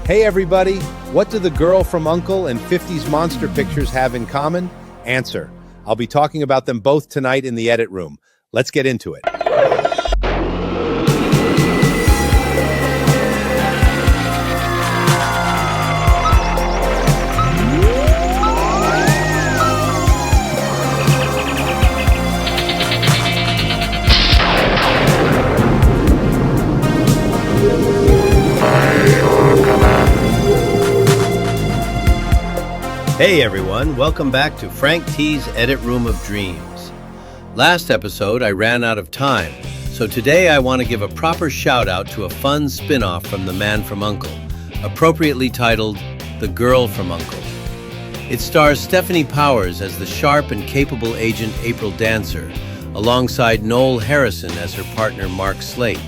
Hey everybody, what do the girl from Uncle and 50s monster pictures have in common? Answer. I'll be talking about them both tonight in the edit room. Let's get into it. Hey everyone, welcome back to Frank T's Edit Room of Dreams. Last episode I ran out of time, so today I want to give a proper shout out to a fun spin-off from The Man from Uncle, appropriately titled The Girl from Uncle. It stars Stephanie Powers as the sharp and capable agent April Dancer, alongside Noel Harrison as her partner Mark Slate.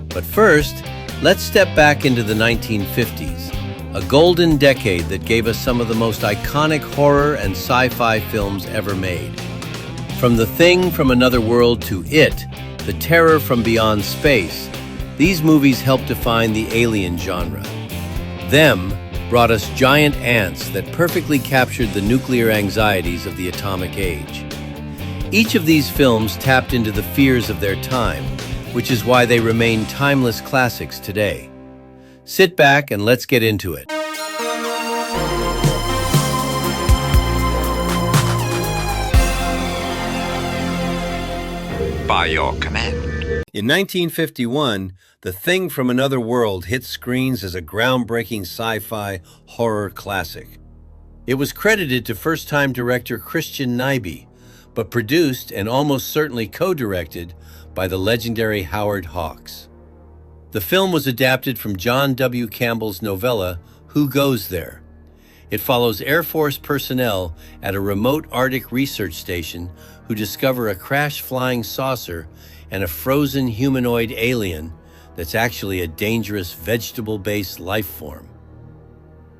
But first, let's step back into the 1950s. A golden decade that gave us some of the most iconic horror and sci-fi films ever made. From The Thing from Another World to It, The Terror from Beyond Space, these movies helped define the alien genre. Them brought us giant ants that perfectly captured the nuclear anxieties of the atomic age. Each of these films tapped into the fears of their time, which is why they remain timeless classics today. Sit back and let's get into it. By your command. In 1951, The Thing from Another World hit screens as a groundbreaking sci-fi horror classic. It was credited to first-time director Christian Nyby, but produced and almost certainly co-directed by the legendary Howard Hawks. The film was adapted from John W. Campbell's novella, Who Goes There? It follows Air Force personnel at a remote Arctic research station who discover a crash-flying saucer and a frozen humanoid alien that's actually a dangerous vegetable-based life form.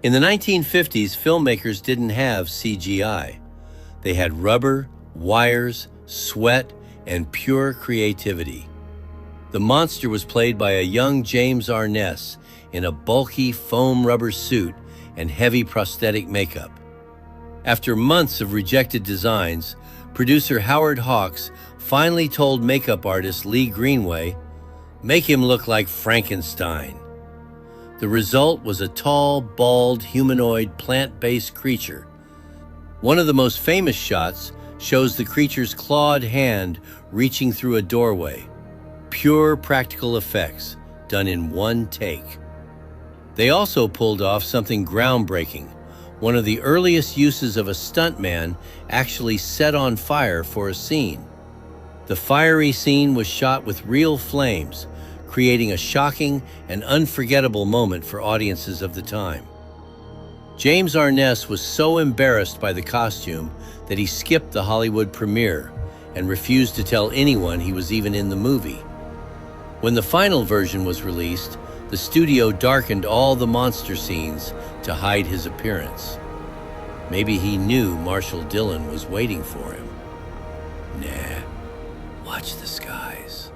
In the 1950s, filmmakers didn't have CGI. They had rubber, wires, sweat, and pure creativity. The monster was played by a young James Arness in a bulky foam rubber suit and heavy prosthetic makeup. After months of rejected designs, producer Howard Hawks finally told makeup artist Lee Greenway, "Make him look like Frankenstein." The result was a tall, bald, humanoid, plant-based creature. One of the most famous shots shows the creature's clawed hand reaching through a doorway. Pure practical effects, done in one take. They also pulled off something groundbreaking, one of the earliest uses of a stuntman actually set on fire for a scene. The fiery scene was shot with real flames, creating a shocking and unforgettable moment for audiences of the time. James Arness was so embarrassed by the costume that he skipped the Hollywood premiere and refused to tell anyone he was even in the movie. When the final version was released, the studio darkened all the monster scenes to hide his appearance. Maybe he knew Marshall Dillon was waiting for him. Nah, watch the skies.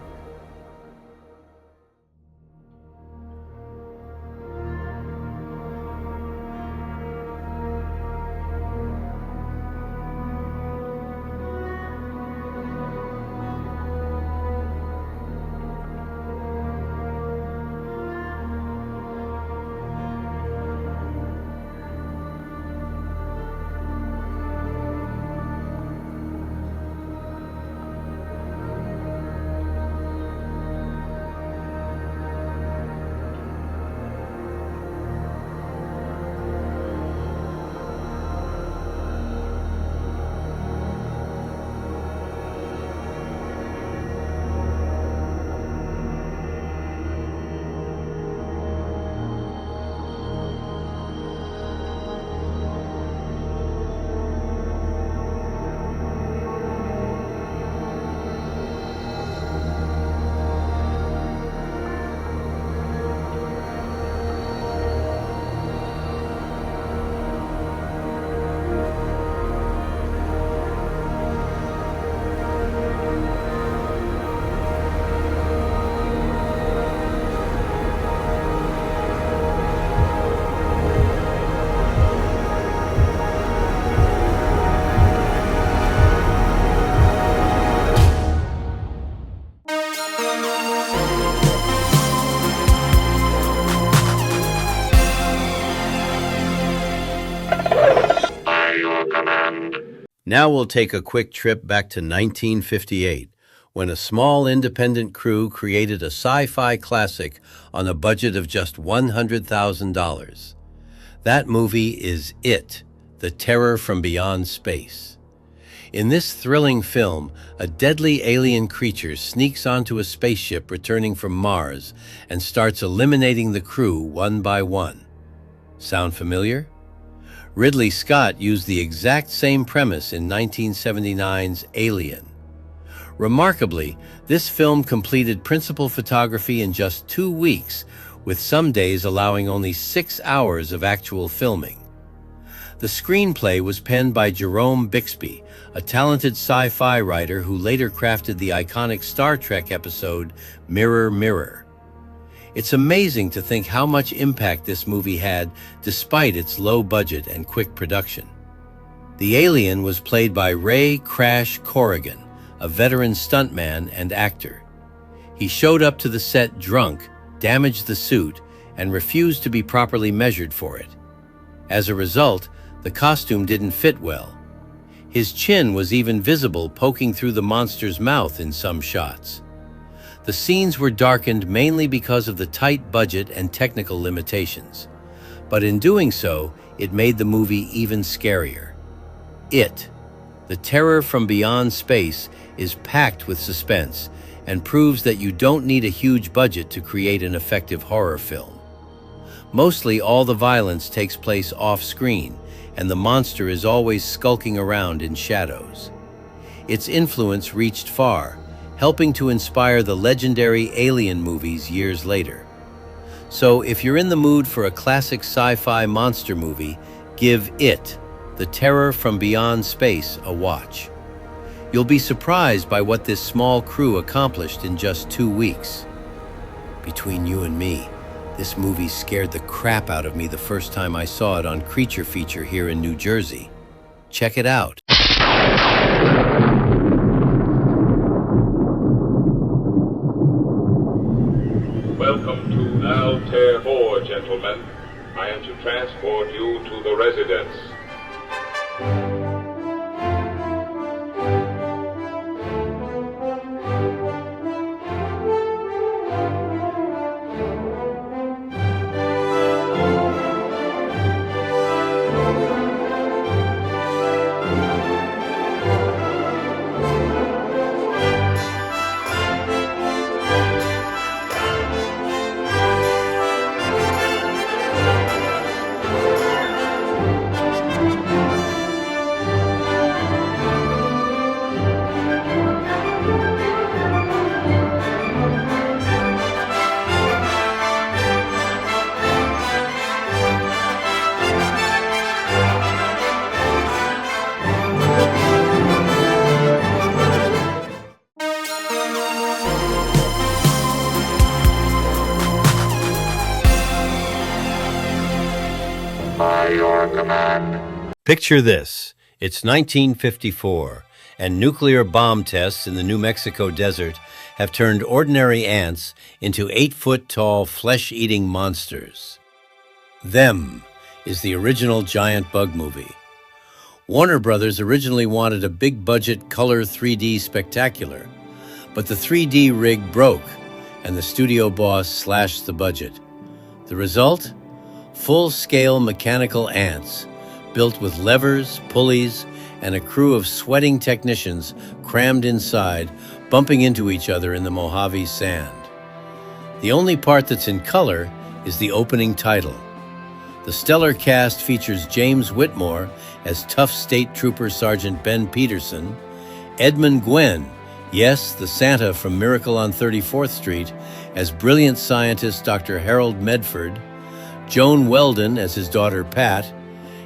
Now we'll take a quick trip back to 1958, when a small independent crew created a sci-fi classic on a budget of just $100,000. That movie is It, The Terror from Beyond Space. In this thrilling film, a deadly alien creature sneaks onto a spaceship returning from Mars and starts eliminating the crew one by one. Sound familiar? Ridley Scott used the exact same premise in 1979's Alien. Remarkably, this film completed principal photography in just 2 weeks, with some days allowing only 6 hours of actual filming. The screenplay was penned by Jerome Bixby, a talented sci-fi writer who later crafted the iconic Star Trek episode Mirror, Mirror. It's amazing to think how much impact this movie had despite its low budget and quick production. The alien was played by Ray Crash Corrigan, a veteran stuntman and actor. He showed up to the set drunk, damaged the suit, and refused to be properly measured for it. As a result, the costume didn't fit well. His chin was even visible poking through the monster's mouth in some shots. The scenes were darkened mainly because of the tight budget and technical limitations. But in doing so, it made the movie even scarier. It, The Terror from Beyond Space, is packed with suspense and proves that you don't need a huge budget to create an effective horror film. Mostly all the violence takes place off-screen, and the monster is always skulking around in shadows. Its influence reached far, helping to inspire the legendary Alien movies years later. So if you're in the mood for a classic sci-fi monster movie, give It, The Terror from Beyond Space, a watch. You'll be surprised by what this small crew accomplished in just 2 weeks. Between you and me, this movie scared the crap out of me the first time I saw it on Creature Feature here in New Jersey. Check it out. Welcome to Altair 4, gentlemen. I am to transport you to the residence. By your command. Picture this. It's 1954, and nuclear bomb tests in the New Mexico desert have turned ordinary ants into 8-foot-tall, flesh-eating monsters. Them is the original giant bug movie. Warner Brothers originally wanted a big-budget color 3D spectacular, but the 3D rig broke, and the studio boss slashed the budget. The result? Full-scale mechanical ants, built with levers, pulleys, and a crew of sweating technicians crammed inside, bumping into each other in the Mojave sand. The only part that's in color is the opening title. The stellar cast features James Whitmore as tough State Trooper Sergeant Ben Peterson, Edmund Gwenn, yes, the Santa from Miracle on 34th Street, as brilliant scientist Dr. Harold Medford, Joan Weldon as his daughter Pat,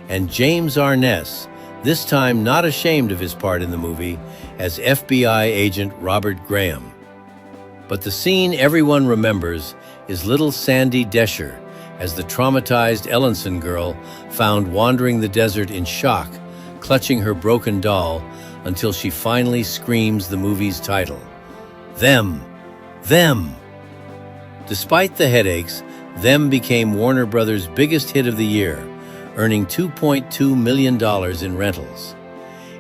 and James Arness, this time not ashamed of his part in the movie, as FBI agent Robert Graham. But the scene everyone remembers is little Sandy Desher as the traumatized Ellenson girl found wandering the desert in shock, clutching her broken doll until she finally screams the movie's title. Them! Them! Despite the headaches, Them became Warner Brothers' biggest hit of the year, earning $2.2 million in rentals.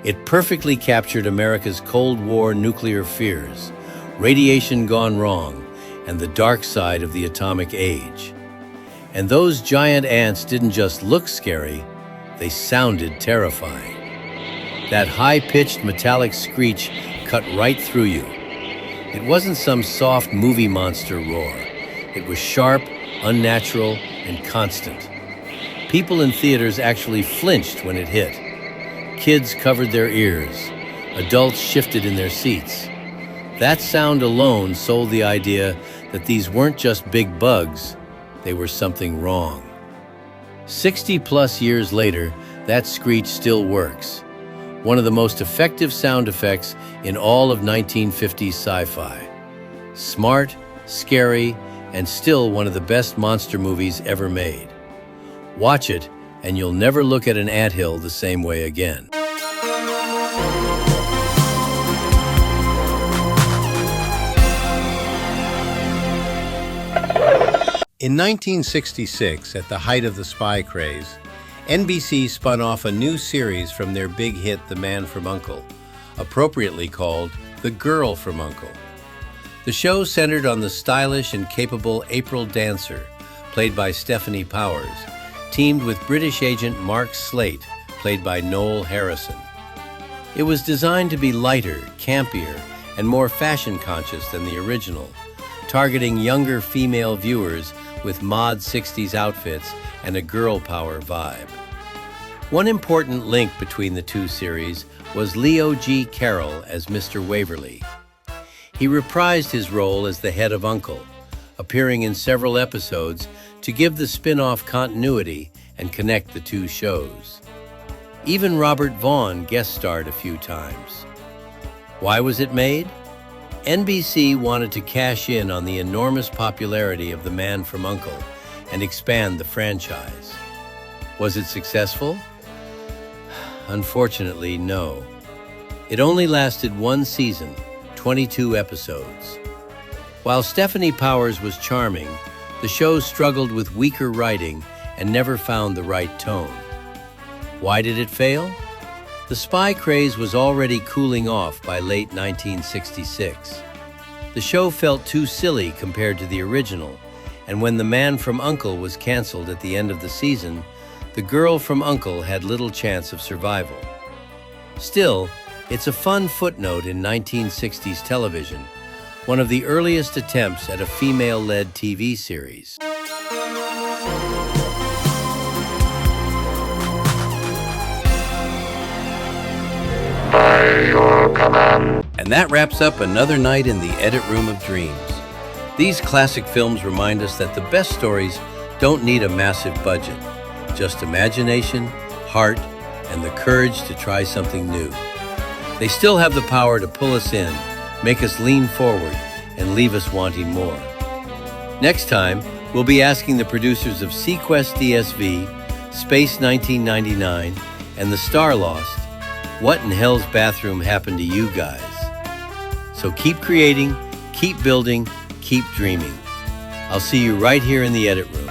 It perfectly captured America's Cold War nuclear fears, radiation gone wrong, and the dark side of the atomic age. And those giant ants didn't just look scary, they sounded terrifying. That high-pitched metallic screech cut right through you. It wasn't some soft movie monster roar. It was sharp, unnatural, and constant. People in theaters actually flinched when it hit. Kids covered their ears. Adults shifted in their seats. That sound alone sold the idea that these weren't just big bugs, they were something wrong. 60+ years later, that screech still works. One of the most effective sound effects in all of 1950s sci-fi. Smart, scary, and still one of the best monster movies ever made. Watch it, and you'll never look at an anthill the same way again. In 1966, at the height of the spy craze, NBC spun off a new series from their big hit The Man from U.N.C.L.E., appropriately called The Girl from U.N.C.L.E. The show centered on the stylish and capable April Dancer, played by Stephanie Powers, teamed with British agent Mark Slate, played by Noel Harrison. It was designed to be lighter, campier, and more fashion-conscious than the original, targeting younger female viewers with mod 60s outfits and a girl power vibe. One important link between the two series was Leo G. Carroll as Mr. Waverly. He reprised his role as the head of U.N.C.L.E., appearing in several episodes to give the spin-off continuity and connect the two shows. Even Robert Vaughn guest starred a few times. Why was it made? NBC wanted to cash in on the enormous popularity of The Man from U.N.C.L.E. and expand the franchise. Was it successful? Unfortunately, no. It only lasted one season, 22 episodes. While Stephanie Powers was charming, the show struggled with weaker writing and never found the right tone. Why did it fail? The spy craze was already cooling off by late 1966. The show felt too silly compared to the original, and when The Man from U.N.C.L.E. was canceled at the end of the season, the girl from U.N.C.L.E. had little chance of survival. Still, it's a fun footnote in 1960s television, one of the earliest attempts at a female-led TV series. By your command. And that wraps up another night in the Edit Room of Dreams. These classic films remind us that the best stories don't need a massive budget, just imagination, heart, and the courage to try something new. They still have the power to pull us in, make us lean forward, and leave us wanting more. Next time, we'll be asking the producers of Sequest DSV, Space 1999, and The Star Lost, what in hell's bathroom happened to you guys? So keep creating, keep building, keep dreaming. I'll see you right here in the Edit Room.